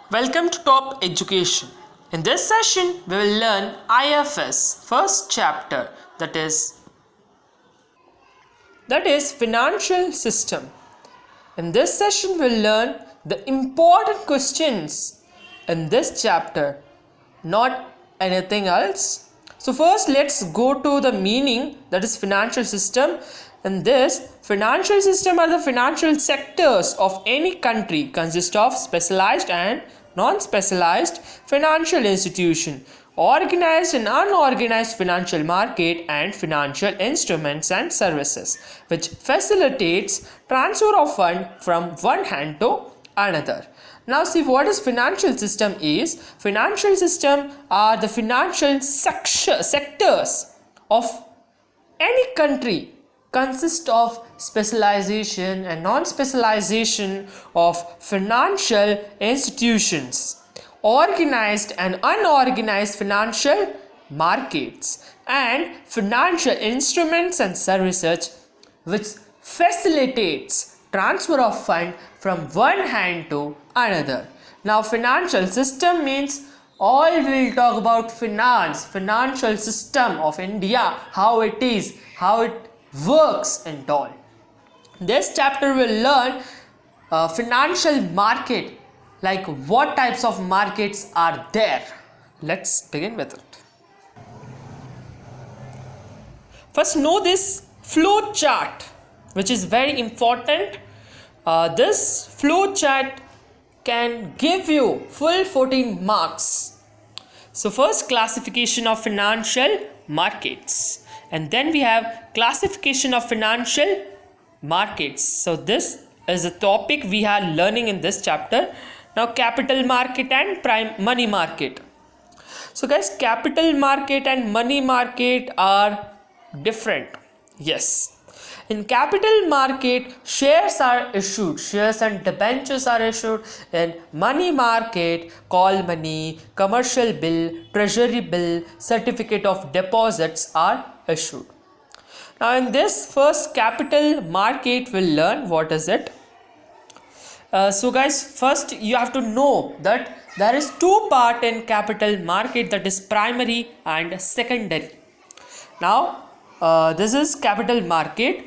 Welcome to Top Education. In this session, we will learn IFS first chapter, that is financial system. In this session, we will learn the important questions in this chapter, not anything else. So first, let's go to the meaning, that is financial system. In this, financial system are the financial sectors of any country, consist of specialized and non-specialized financial institution, organized and unorganized financial market, and financial instruments and services, which facilitates transfer of fund from one hand to another. Now see what is financial system is. Financial system are the financial sectors of any country, consist of specialization and non-specialization of financial institutions, organized and unorganized financial markets, and financial instruments and services, which facilitates transfer of fund from one hand to another. Now financial system means all will talk about financial system of India, how it is, how it works and all. This chapter will learn financial market, like what types of markets are there. Let's begin with it. First, know this flow chart, which is very important. This flow chart can give you full 14 marks. So first, classification of financial markets, and then we have classification of financial markets. So this is a topic we are learning in this chapter. Now capital market and money market. So guys, capital market and money market are different. Yes. In capital market, shares are issued, shares and debentures are issued. In money market, call money, commercial bill, treasury bill, certificate of deposits are issued. Now in this first capital market, we'll learn what is it. So guys, first you have to know that there is two part in capital market, that is primary and secondary. Now this is capital market.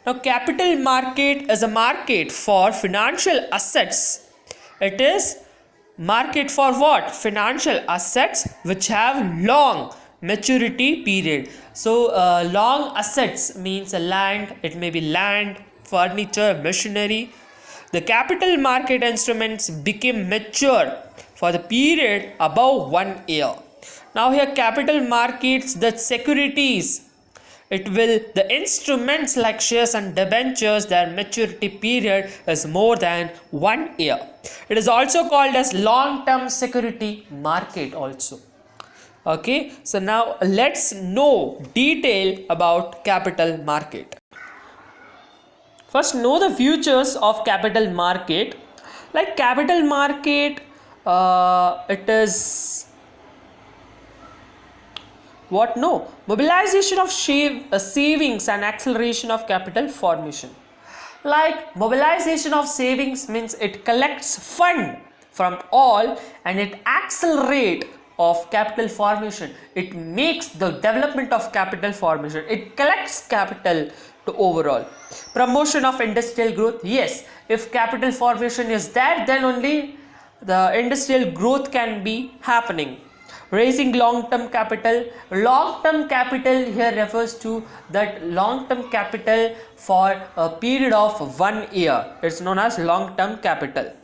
Now capital market is a market for financial assets. It is market for what? Financial assets which have long maturity period. So long assets means a land, it may be land, furniture, machinery. The capital market instruments became mature for the period above 1 year. Now here capital markets, the securities, the instruments like shares and debentures, their maturity period is more than 1 year. It is also called as long-term security market also. Okay, so now let's know detail about capital market. First, know the features of capital market. Like capital market, it is what? No, mobilization of savings and acceleration of capital formation. Like mobilization of savings means it collects fund from all and it accelerate of capital formation. It makes the development of capital formation. It collects capital to overall. Promotion of industrial growth. Yes, if capital formation is there, then only the industrial growth can be happening. Raising long-term capital. Long-term capital here refers to that long-term capital for a period of 1 year. It's known as long-term capital.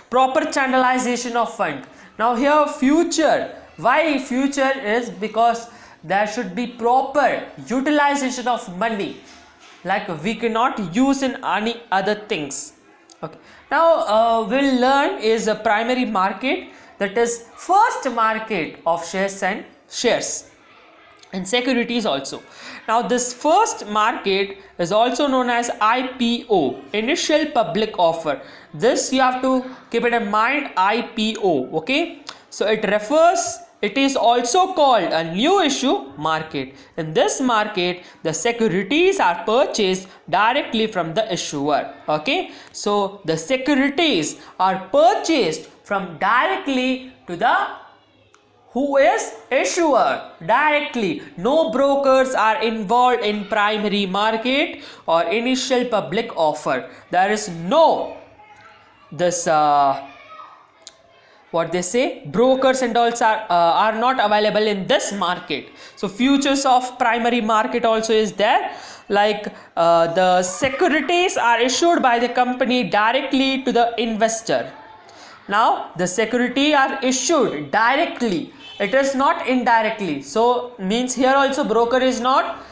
Proper channelization of fund. Now here future. Why future is because there should be proper utilization of money. Like we cannot use in any other things. Okay. Now we'll learn is a primary market. That is first market of shares and securities also. Now this first market is also known as IPO, initial public offer. This you have to keep it in mind, IPO. Okay, so it is also called a new issue market. In this market, the securities are purchased directly from the issuer. Okay, so the securities are purchased from directly to the who is issuer directly. No brokers are involved in primary market or initial public offer. There is no this what they say, brokers and also are not available in this market. So futures of primary market also is there, like the securities are issued by the company directly to the investor. Now the security are issued directly, it is not indirectly. So means here also broker is not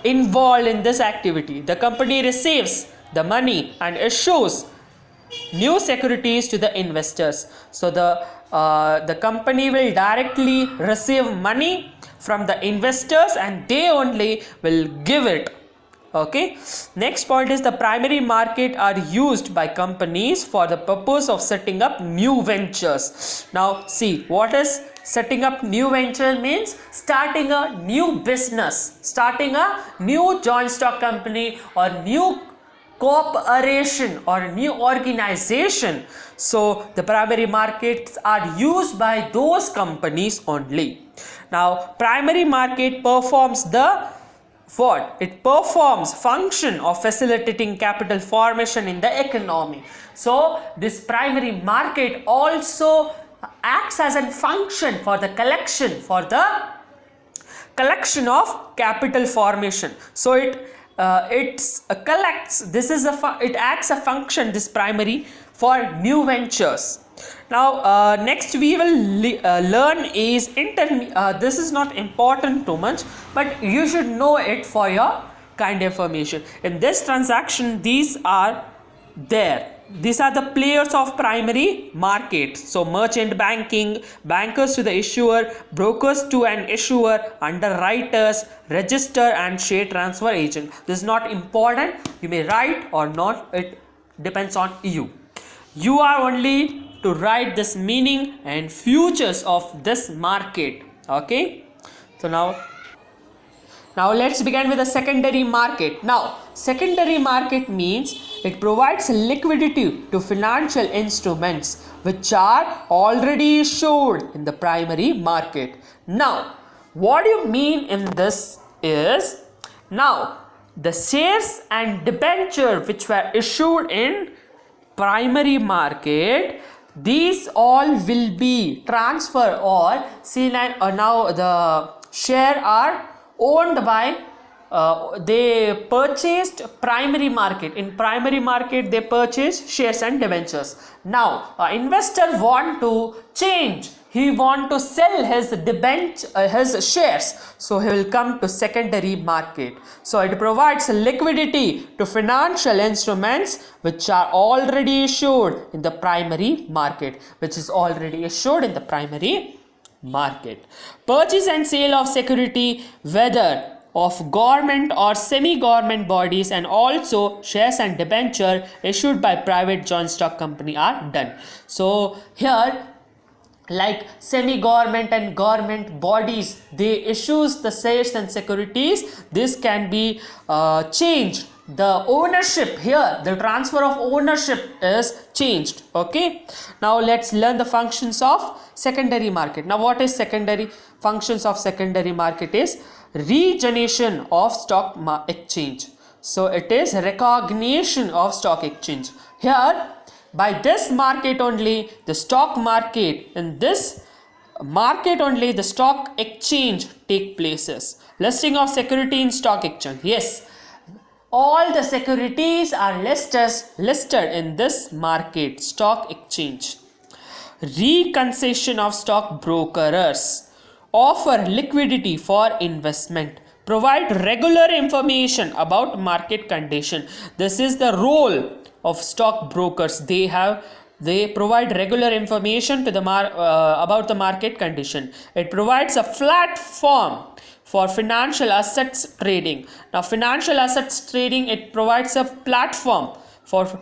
involved in this activity. The company receives the money and issues new securities to the investors. So the company will directly receive money from the investors and they only will give it. Okay, next point is the primary market are used by companies for the purpose of setting up new ventures. Now see, what is setting up new venture means? Starting a new business, starting a new joint stock company or new cooperation or new organization. So the primary markets are used by those companies only. Now primary market performs the what? It performs function of facilitating capital formation in the economy. So this primary market also acts as a function for the collection of capital formation. So it collects, this is it acts a function, this primary, for new ventures. Now next we will learn is this is not important too much, but you should know it for your kind information. In this transaction, these are there. These are the players of primary market. So merchant banking, bankers to the issuer, brokers to an issuer, underwriters, register and share transfer agent. This is not important. You may write or not. It depends on you. You are only to write this meaning and futures of this market. Okay. So now let's begin with the secondary market. Now secondary market means it provides liquidity to financial instruments which are already issued in the primary market. Now what do you mean in this is, now the shares and debenture which were issued in primary market, these all will be transferred or now the share are owned by they purchased primary market. In primary market they purchase shares and debentures. Now investor want to change, he want to sell his his shares, so he will come to secondary market. So it provides liquidity to financial instruments which are already issued in the primary market, market. Purchase and sale of security, whether of government or semi-government bodies, and also shares and debenture issued by private joint stock company are done. So here, like semi-government and government bodies, they issues the shares and securities. This can be changed. The ownership here, the transfer of ownership is changed. Okay. Now let's learn the functions of secondary market. Now what is secondary? Functions of secondary market is regeneration of stock exchange. So it is recognition of stock exchange. Here, by this market only, the stock market, in this market only the stock exchange take places. Listing of security in stock exchange. Yes, all the securities are listed in this market, stock exchange. Reconcession of stock brokers, offer liquidity for investment, provide regular information about market condition. This is the role of stock brokers. They provide regular information to the about the market condition. It provides a platform for financial assets trading. Now financial assets trading, it provides a platform for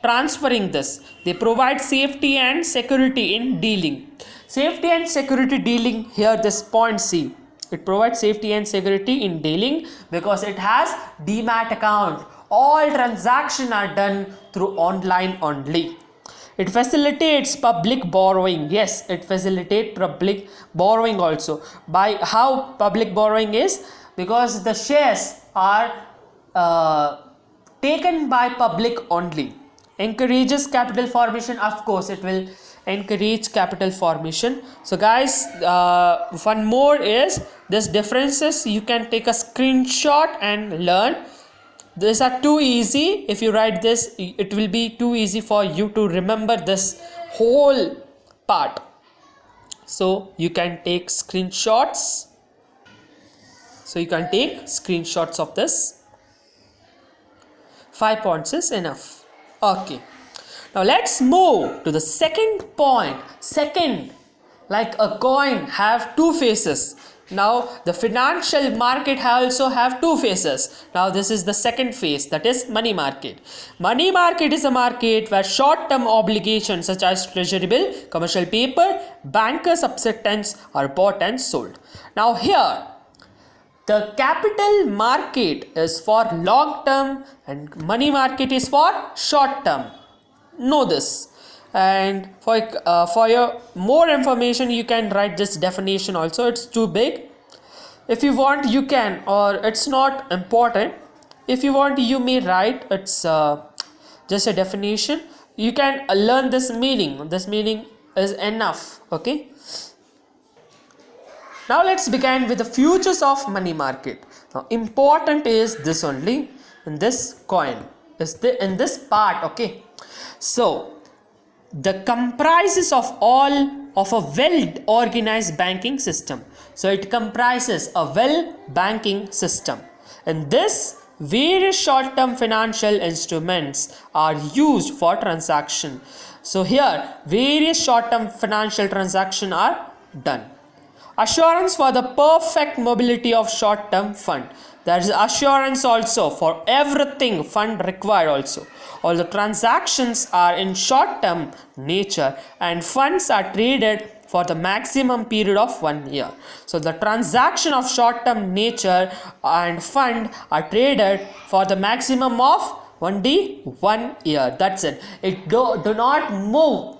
transferring this. They provide safety and security in dealing. Safety and security dealing, here this point C. It provides safety and security in dealing because it has demat account. All transactions are done through online only. It facilitates public borrowing. Yes, it facilitates public borrowing also. By how public borrowing is? Because the shares are taken by public only. Encourages capital formation. Of course it will encourage capital formation. So guys, one more is this differences. You can take a screenshot and learn. These are too easy. If you write this, it will be too easy for you to remember this whole part. So you can take screenshots. Of this. 5 points is enough. Okay, now let's move to the second point. Second, like a coin have two faces. Now the financial market also have two faces. Now this is the second phase, that is money market. Money market is a market where short-term obligations such as treasury bill, commercial paper, bankers' acceptance are bought and sold. Now here, the capital market is for long term and money market is for short term. Know this. And for your more information, you can write this definition also. It's too big. If you want, you can, or it's not important. If you want, you may write. It's just a definition. You can learn this meaning. This meaning is enough. Okay. Now let's begin with the futures of money market. Now important is this only in this coin, in this part. Okay, so the comprises of all of a well organized banking system. So it comprises a well banking system. In this, various short term financial instruments are used for transaction. So here various short term financial transactions are done. Assurance for the perfect mobility of short-term fund. There is assurance also for everything fund required also. All the transactions are in short-term nature and funds are traded for the maximum period of 1 year. So the transaction of short-term nature and fund are traded for the maximum of only 1 year. That's it. It do not move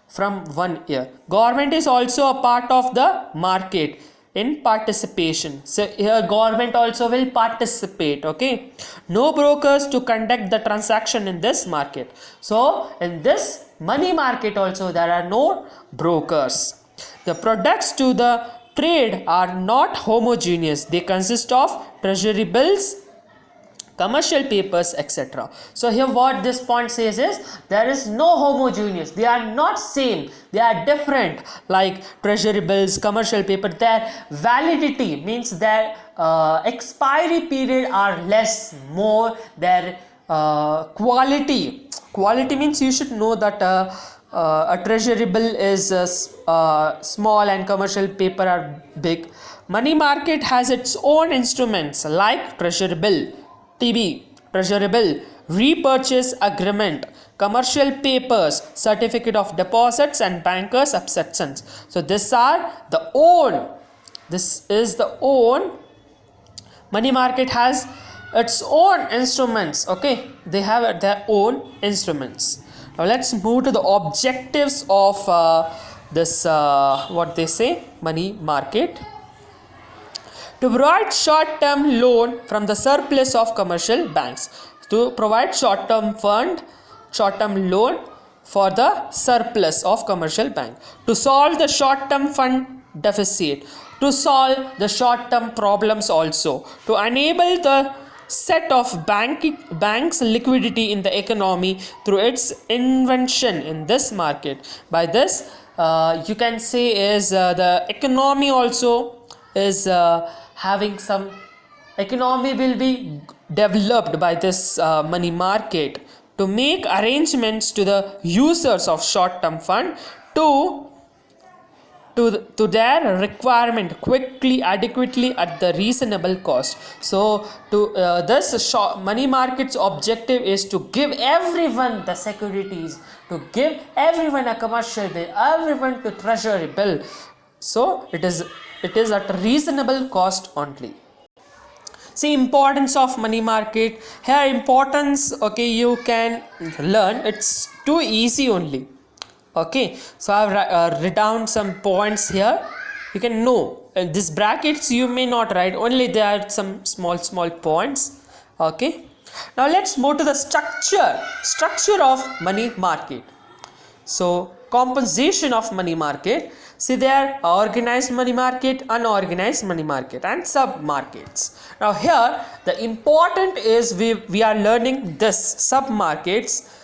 from 1 year. Government is also a part of the market in participation. So here government also will participate. Okay, no brokers to conduct the transaction in this market. So in this money market also there are no brokers. The products to the trade are not homogeneous. They consist of treasury bills, commercial papers, etc. So here what this point says is there is no homogeneous. They are not same. They are different. Like treasury bills, commercial paper, their validity means their expiry period are less, more. Their quality means you should know that a treasury bill is small and commercial paper are big. Money market has its own instruments like treasury bill, TB, treasury bill, repurchase agreement, commercial papers, certificate of deposits and bankers acceptance. So this is the own money market has its own instruments. Okay, they have their own instruments. Now let's move to the objectives of this what they say money market. To provide short-term loan from the surplus of commercial banks. To provide short-term loan for the surplus of commercial bank. To solve the short-term fund deficit. To solve the short-term problems also. To enable the set of banks liquidity in the economy through its invention in this market. By this you can say is the economy also is having some economy will be developed by this money market to make arrangements to the users of short-term fund to their requirement quickly, adequately at the reasonable cost. So to this money market's objective is to give everyone the securities, to give everyone a commercial bill, everyone to treasury bill. So it is at a reasonable cost only. See importance of money market. Here importance, okay, you can learn. It's too easy only. Okay, so I've written down some points here. You can know this brackets you may not write, only there are some small points. Okay, now let's move to the structure of money market. So composition of money market. See there, organized money market, unorganized money market, and sub markets. Now here the important is we are learning this sub markets.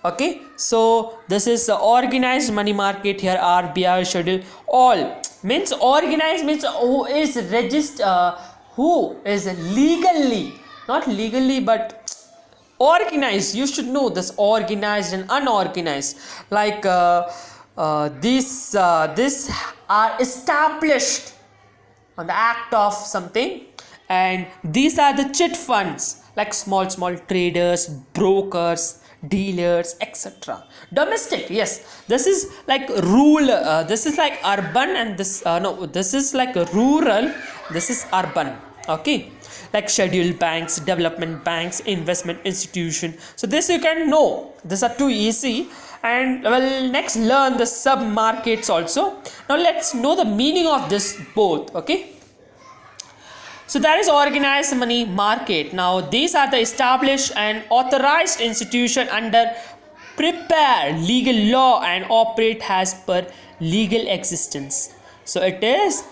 Okay, so this is the organized money market. Here RBI schedule all means organized means who is registered, who is legally, not legally but organized. You should know this organized and unorganized, like this are established on the act of something, and these are the chit funds, like small traders, brokers, dealers, etc. Domestic, yes, this is like rural, this is like urban, and this no, this is like rural, this is urban. Okay, like scheduled banks, development banks, investment institution. So this you can know, these are too easy. And well, next learn the sub markets also. Now let's know the meaning of this both. Okay, so that is organized money market. Now these are the established and authorized institution under prepare legal law and operate as per legal existence. So it is,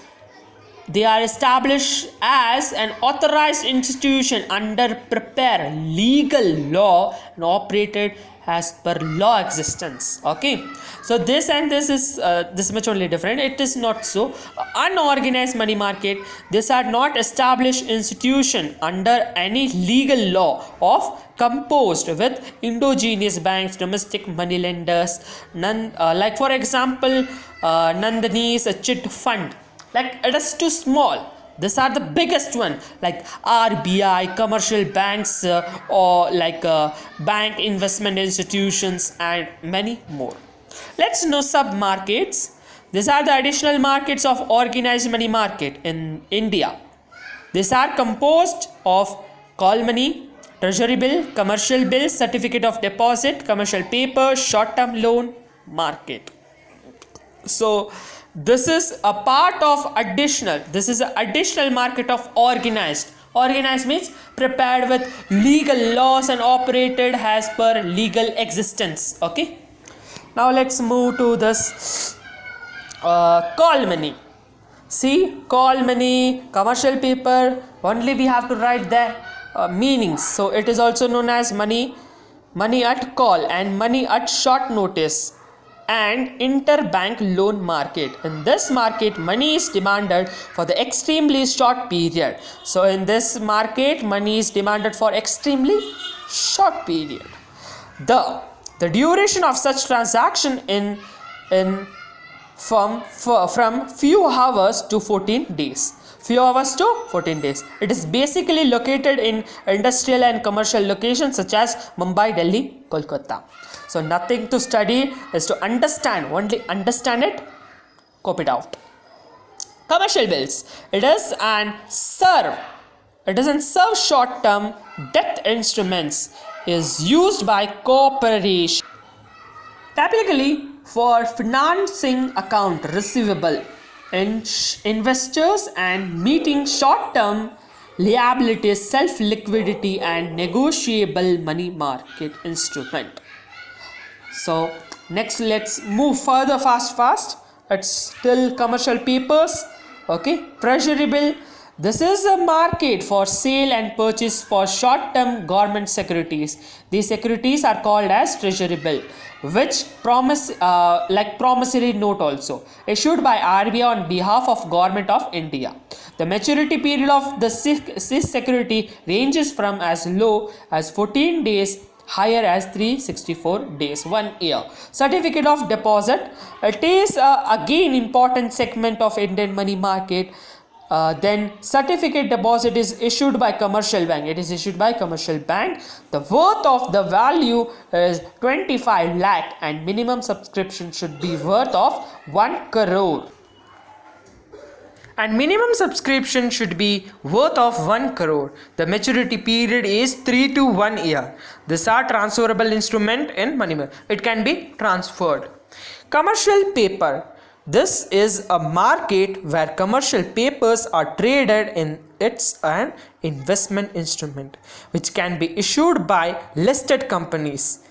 they are established as an authorized institution under prepare legal law and operated as per law existence. Okay, so this and this is this much only different. It is not so. Unorganized money market, these are not established institution under any legal law of composed with endogenous banks, domestic money lenders, none like for example Nandini's chit fund, like it is too small. These are the biggest one, like RBI, commercial banks, or like bank investment institutions, and many more. Let's know sub markets. These are the additional markets of organized money market in India. These are composed of call money, treasury bill, commercial bill, certificate of deposit, commercial paper, short-term loan market. So this is a part of additional, this is an additional market of organized. Organized means prepared with legal laws and operated as per legal existence. Okay, now let's move to this call money. See, call money, commercial paper, only we have to write the meanings. So it is also known as money at call and money at short notice and interbank loan market. In this market, money is demanded for the extremely short period. So in this market, money is demanded for extremely short period. The duration of such transaction from few hours to 14 days. Few hours to 14 days. It is basically located in industrial and commercial locations such as Mumbai, Delhi, Kolkata. So nothing to study, is to understand. Only understand it, copy it out. Commercial bills. It is an serve short-term debt instruments is used by corporation, typically for financing account receivable investors and meeting short-term liabilities, self-liquidity and negotiable money market instrument. So next let's move further fast. It's still commercial papers. Okay, treasury bill. This is a market for sale and purchase for short-term government securities. These securities are called as treasury bill, which promise like promissory note also issued by RBI on behalf of Government of India. The maturity period of this security ranges from as low as 14 days, higher as 364 days, 1 year. Certificate of deposit. It is again important segment of Indian money market. Then certificate deposit is issued by commercial bank. It is issued by commercial bank. The worth of the value is 25 lakh and minimum subscription should be worth of 1 crore. And minimum subscription should be worth of 1 crore. The maturity period is 3 to 1 year. These are transferable instrument in money market. It can be transferred. Commercial paper. This is a market where commercial papers are traded in. It's an investment instrument which can be issued by listed companies.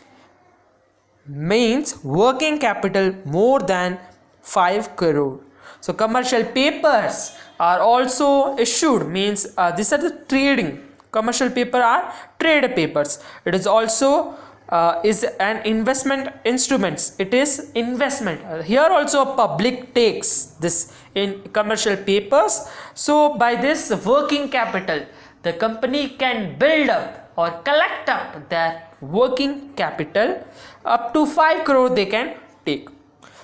Means working capital more than 5 crore. So commercial papers are also issued, means these are the trading. Commercial paper are trade papers. It is also is an investment instruments. It is investment. Here also public takes this in commercial papers. So by this working capital, the company can build up or collect up their working capital up to 5 crore they can take.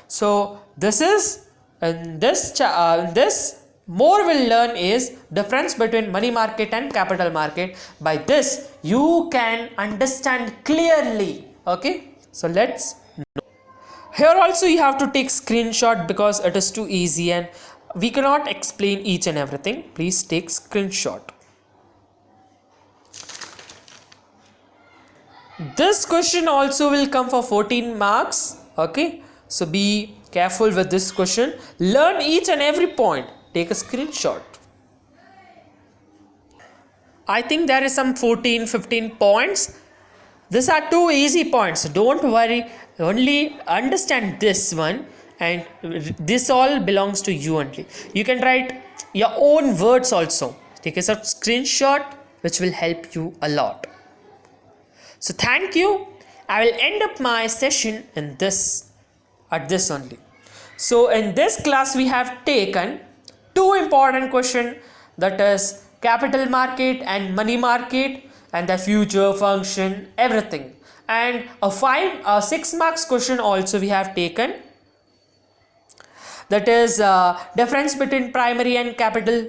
So this is this more will learn is difference between money market and capital market. By this you can understand clearly. Okay, so let's know. Here also you have to take screenshot because it is too easy and we cannot explain each and everything. Please take screenshot. This question also will come for 14 marks. Okay, so be careful with this question. Learn each and every point. Take a screenshot. I think there is some 14-15 points. These are two easy points. Don't worry. Only understand this one, and this all belongs to you only. You can write your own words also. Take a screenshot which will help you a lot. So thank you. I will end up my session in this at this only. So in this class we have taken two important questions, that is capital market and money market and the future function, everything, and a 6 marks question also we have taken, that is difference between primary and capital,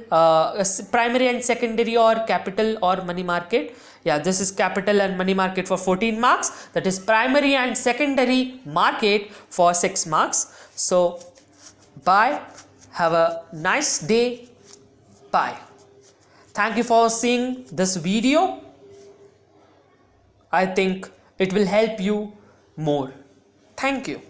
primary and secondary or capital or money market. Yeah, this is capital and money market for 14 marks. That is primary and secondary market for 6 marks. So bye. Have a nice day. Bye. Thank you for seeing this video. I think it will help you more. Thank you.